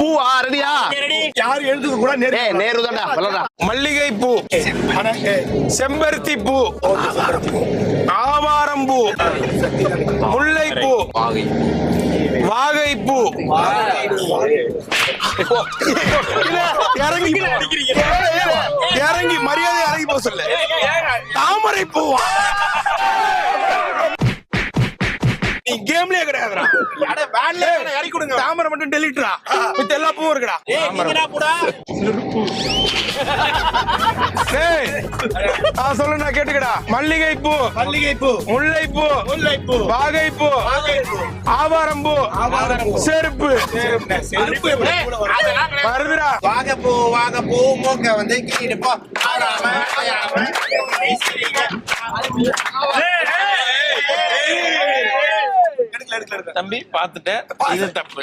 பூவா ரெடியா? யாரு எழுதுக்கு கூட நேரு தான்டா சொல்லடா. மல்லிகை பூ, செம்பருத்தி பூ, ஆவாரம் பூ, முல்லை பூ, வாகை பூ. இறங்கி மரியாதை இறங்கி போக சொல்ல. தாமரை பூவா? நீ கேம்லயே கிடையாதுடா. தாமரை மட்டும் டெலிட்ரா, மித்த எல்லா பூவும் இருக்குடா. சொல்லுண்ணா கேட்டுக்கடா. மல்லிகை பூ, முல்லை பூ, வாகை பூ, ஆவாரம் பூ, செருப்பு வருதுடா. வாகப்பூ மூக்க வந்து கீழே போ. தம்பி பாத்துட்டேன், இது தப்பு.